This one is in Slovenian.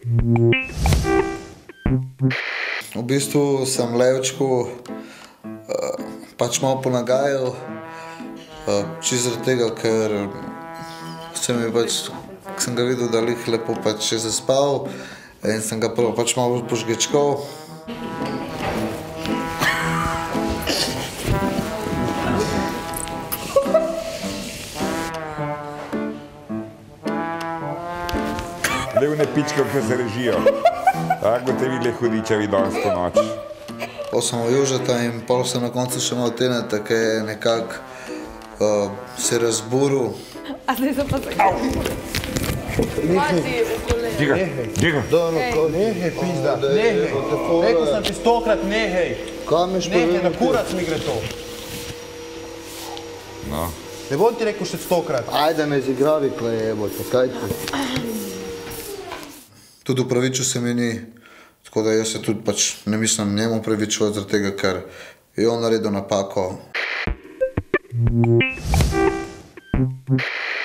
V bistvu sem Levčku pač malo ponagajal, čisto zaradi tega, ker sem ga videl, da lepo pač je zaspal in sem ga prvo pač malo požgečkal. Levne pičke, ki se režijo. Tako te videli hudičevi danes po noč. Pol sem v Jožeta in pol sem na koncu še malo Teneta, ki je nekako se razburil. A zdaj se pa zakaj? Džiga. Nehej, pizda, nehej. Rekel sem ti 100-krat nehej. Nehej, na kurac mi gre to. No. Ne bom ti rekel še 100-krat. Ajde me izigravi, ko je jebote, kaj ti? Tudi upravičil se mi ni, tako da jaz se tudi pač ne mislim njemu upravičevati zaradi tega, ker je on naredil napako.